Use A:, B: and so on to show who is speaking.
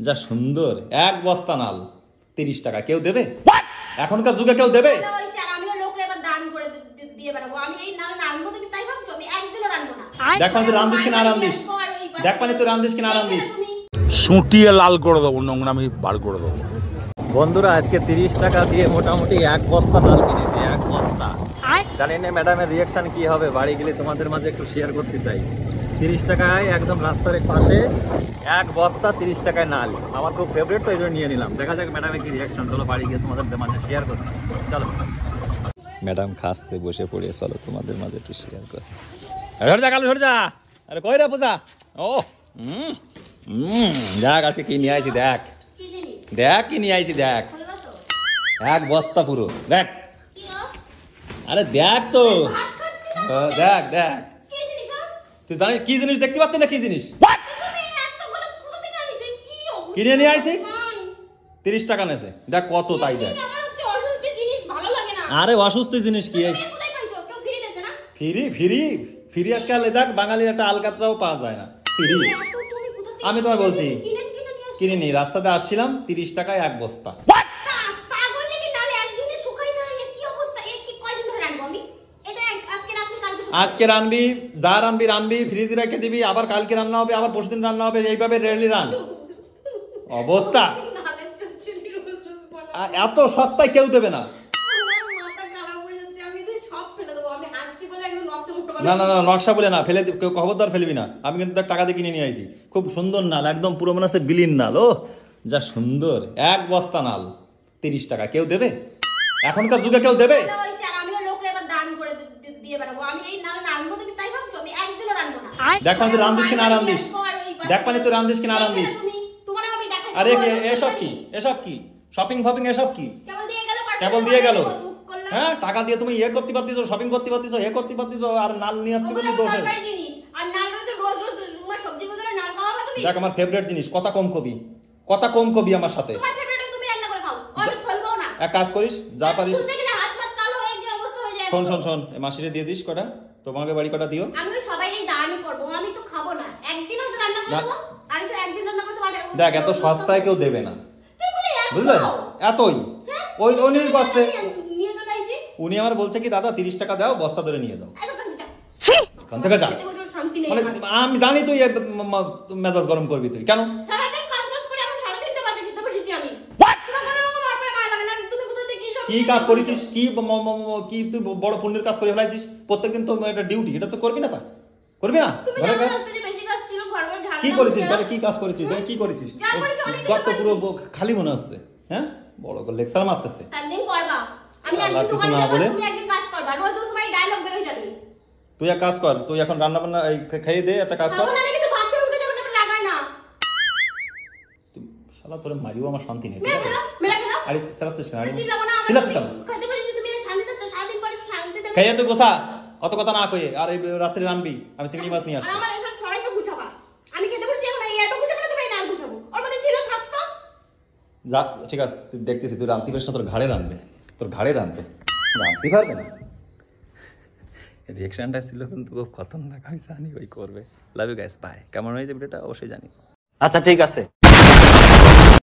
A: যা সুন্দর, এক বস্তা নাল 30 টাকা। কেউ দেবে? এখনকার যুগে কেউ দেবে? দেখ পানি তুই রান্ধিস কি না রান্ধিস, দেখ পানি তুই রান্ধিস কি না রান্ধিস।
B: সুটিয়ে লাল করে দেবো, নোংরামি বার করে দেবো।
A: বন্ধুরা আজকে 30 টাকা দিয়ে মোটামুটি এক বস্তা নাল কিনেছি, এক বস্তা। জানি না ম্যাডামের রিয়াকশন কি হবে, বাড়ি গেলে তোমাদের মাঝে একটু শেয়ার করতে চাই। 30 টাকায় একদম রাস্তার পাশে এক বস্তা 30 টাকায় নাল। আমার খুব ফেভারিট, তো এই জন্য নিয়ে নিলাম। দেখা যাক ম্যাডামের কি রিয়াকশন। চলো বাড়ি গিয়ে তোমাদের মাঝে শেয়ার করছি। চলো ম্যাডাম খাচ্ছে, বসে পড়ে, চলো তোমাদের মাঝে একটু শেয়ার করি। ঝর যা কালু, ঝর যা। আরে কই রে পূজা? ও দেখ আজকে কি নিয়ে আইছি, দেখ দেখ কি নিয়ে আইছি, দেখ এক বস্তা পুরো, দেখ। আরে দেখ তো, দেখ দেখ। তুই জানিস কি জিনিস? দেখতে পাচ্ছি না কি জিনিস কিনে নিয়ে আইছি। 30 টাকা নেছে, দেখ কত, তাই দেখ। আরে অসুস্থ জিনিস কি ফ্রি ফ্রি ফ্রি আজকাল দেখ, বাঙালির একটা আলকাতরাও পাওয়া যায় না ফ্রি। আমি তোমায় বলছি কিনে নি, রাস্তাতে আসছিলাম, 30 টাকায় এক বস্তা। আজকে রানবি, যা রানবি রানবি, ফ্রিজ রেখে দিবি, আবার কালকে রান্না হবে, আবার পরশুদিন রান্না হবে, এইভাবে রেলি রান। অবস্থা এত সস্তায় কেউ দেবে না। না না না, নকশা বলে না, ফেলে কেউ খবরদার ফেলবি না। আমি কিন্তু টাকা দিয়ে কিনে নিয়ে আইছি, খুব সুন্দর নাল, একদম পুরো মনে হচ্ছে বিলিন নাল। ও যা সুন্দর, এক বস্তা নাল 30 টাকা। কেউ দেবে? এখনকার যুগে কেউ দেবে? দেখ পানি তুই রান্ধিস কি না রান্ধিস, দেখ পানি তুই রান্ধিস কি না রান্ধিস। আরে এসব কি, এসব কি শপিং ফপিং, এসব কি কেবল দিয়ে গেল? হ্যাঁ, টাকা দিয়ে তুমি ইয়ে করতে পারতিস, শপিং করতে পারতিস, এ করতে পারতিস, আর নাল নিয়ে আসতে পারতিস দোষে। দেখ আমার ফেভারিট জিনিস, কথা কম কবি, কথা কম কবি আমার সাথে। এক কাজ করিস, যা পারিস। শোন শোন শোন, মাসিরে দিয়ে দিস কটা, তোমাকে বাড়ি কটা দিও। দেখ এত সস্তায় কেউ দেবে না, বুঝলেন? এতই ওই উনি করছে, উনি আমার বলছে কি দাদা 30 টাকা দাও, বস্তা ধরে নিয়ে যাও। থেকে যা, মানে আমি জানি তুই মেজাজ গরম করবি, তুই কেন? কি কাজ করেছিস? কি কি তুই বড় পুণ্যের কাজ করে ফেলাইছিস? প্রত্যেকদিন তো এটা ডিউটি, এটা তো করবি না? তা করবি না? কি করেছিস বলে, কি কাজ করেছিস, কি করেছিস? গর্ত পুরো খালি মনে হচ্ছে। হ্যাঁ, বড় করে লেকচার মারতেছে। কিছু না বলে তুই এক কাজ কর, তুই এখন রান্না বান্না খেয়ে দে, একটা কাজ কর। শালা তোরে মারিও, আমার শান্তি নেই। আরে চালাচ্ছিস কেন? চিল্লাচ্ছিস কেন? খেয়ে তুই গোসা, অত কথা না কয়ে। আর এই রাত্রে রানবি, আমি চিংড়ি মাছ নিয়ে আসবো। যা, ঠিক আছে, তুই দেখতেছি, তুই রান্তি পারিস না, তোর ঘাড়ে রানবে, তোর ঘাড়ে রানবে, রানতে পারবে না। রিয়াকশনটা ছিল কিন্তু খুব খতরনাক, আমি জানি ওই করবে। Love you guys, bye. কেমন হয়েছে ভিডিওটা অবশ্যই জানি। আচ্ছা ঠিক আছে।